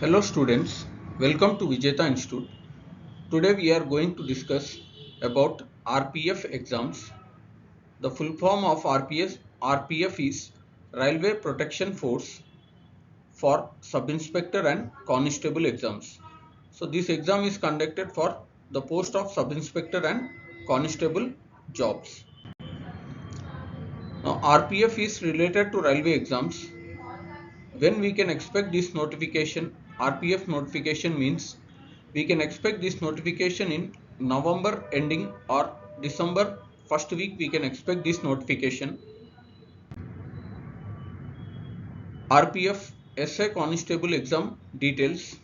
Hello students, welcome to VIJETHA Institute. Today we are going to discuss about RPF exams. The full form of RPF is Railway Protection Force for Sub-Inspector and Constable exams. So this exam is conducted for the post of Sub-Inspector and Constable jobs. Now RPF is related to railway exams. When we can expect this notification? RPF notification means we can expect this notification in November ending or December first week. We can expect this notification. RPF SI Constable Exam Details.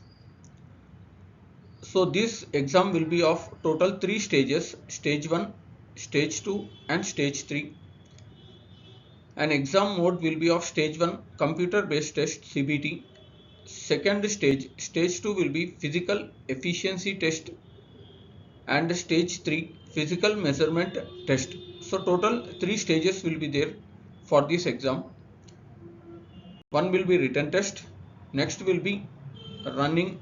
So this exam will be of total 3 stages: stage 1, stage 2 and stage 3. An exam mode will be of stage 1 computer based test CBT. Second stage 2 will be physical efficiency test, and stage 3 physical measurement test. So total 3 stages will be there for this exam. One will be written test, next will be running,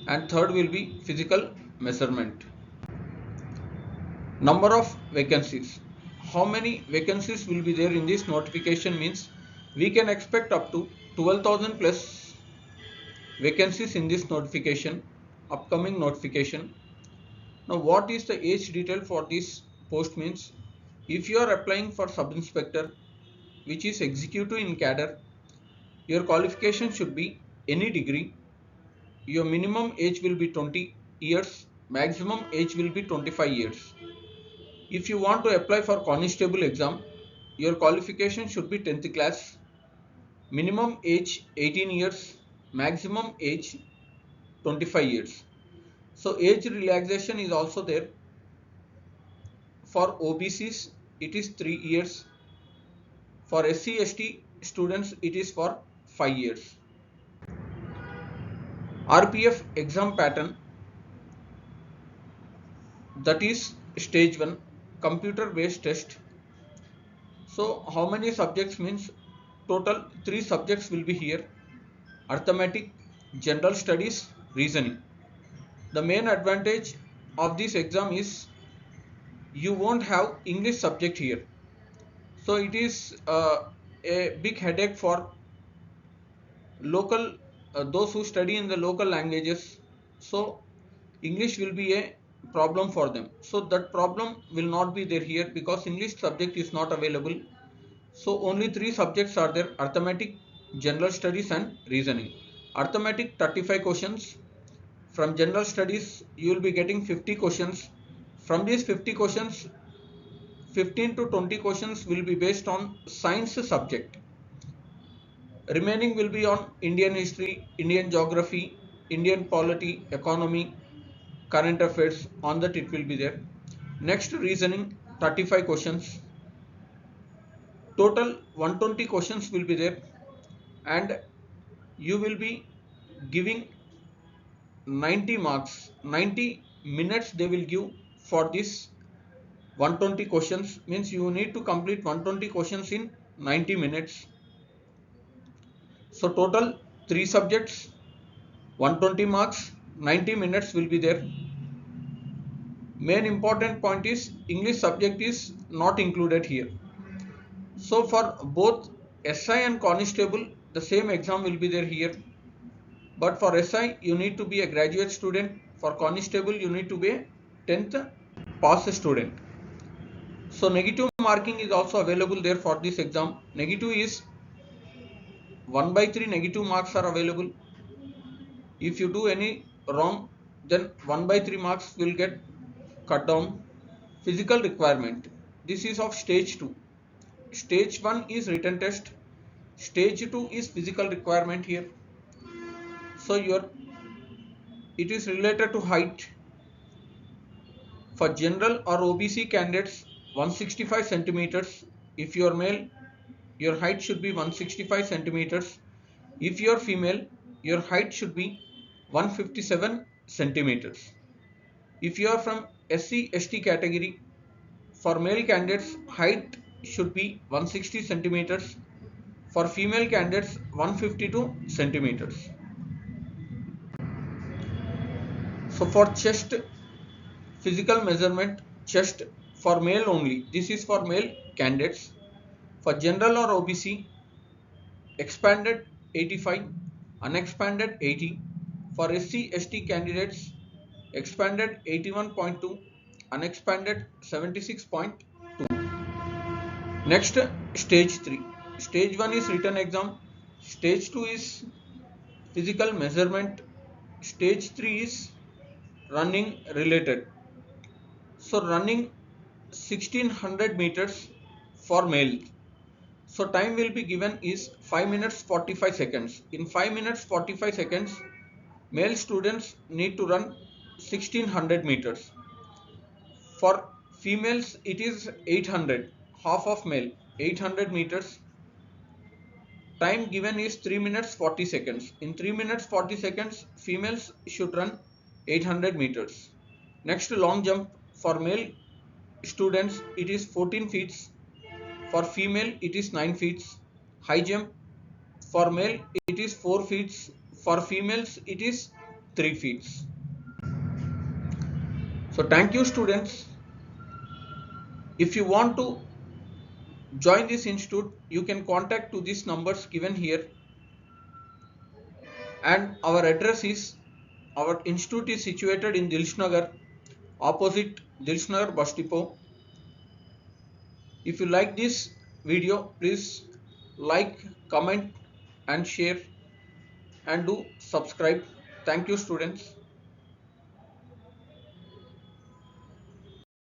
and third will be physical measurement. Number of vacancies. How many vacancies will be there in this notification means we can expect up to 12,000 plus vacancies in this notification, upcoming notification. Now what is the age detail for this post means if you are applying for sub-inspector which is executive in cadre, your qualification should be any degree. Your minimum age will be 20 years, maximum age will be 25 years. If you want to apply for constable exam, your qualification should be 10th class, minimum age 18 years, maximum age 25 years. So age relaxation is also there. For OBCs it is 3 years. For SC/ST students it is for 5 years. RPF exam pattern, that is stage 1 computer based test. So how many subjects means total 3 subjects will be here: arithmetic, general studies, reasoning. The main advantage of this exam is you won't have English subject here. So it is a big headache for local those who study in the local languages. So English will be a problem for them. So that problem will not be there here because English subject is not available. So only 3 subjects are there: arithmetic, general studies and reasoning. Arithmetic 35 questions. From general studies you will be getting 50 questions. From these 50 questions, 15 to 20 questions will be based on science subject. Remaining will be on Indian history, Indian geography, Indian polity, economy, current affairs. On that it will be there. Next, reasoning 35 questions. Total 120 questions will be there, and you will be giving 90 marks. 90 minutes they will give for this 120 questions, means you need to complete 120 questions in 90 minutes. So total 3 subjects, 120 marks, 90 minutes will be there. Main important point is English subject is not included here. So for both SI and constable the same exam will be there here. But for SI you need to be a graduate student. For constable you need to be a 10th pass student. So negative marking is also available there for this exam. Negative is 1/3 negative marks are available. If you do any wrong, then 1/3 marks will get cut down. Physical requirement. This is of stage 2. Stage 1 is written test. Stage 2 is physical requirement here. So it is related to height. For general or OBC candidates, 165 centimeters. If you are male, your height should be 165 centimeters. If you are female, your height should be 157 centimeters. If you are from SC/ST category, for male candidates height should be 160 centimeters. For female candidates 152 centimeters. So for chest physical measurement, chest for male only. This is for male candidates. For general or OBC, expanded 85, unexpanded 80. For SC ST candidates, expanded 81.2, unexpanded 76.2. Next, stage 3. Stage 1 is written exam. Stage 2 is physical measurement. Stage 3 is running related. So running 1600 meters for male. So time will be given is 5 minutes 45 seconds. In 5 minutes 45 seconds, male students need to run 1600 meters. For females, it is 800, half of male, 800 meters. Time given is 3 minutes 40 seconds. In 3 minutes 40 seconds, females should run 800 meters. Next, long jump for male students, it is 14 feet. For female, it is 9 feet. High jump for male, it is 4 feet. For females, it is 3 feet. So thank you, students. If you want to join this institute, you can contact to these numbers given here. And our address is, our institute is situated in Dilshnagar, opposite Dilshnagar bus depot. If you like this video, please like, comment and share, and do subscribe. Thank you, students.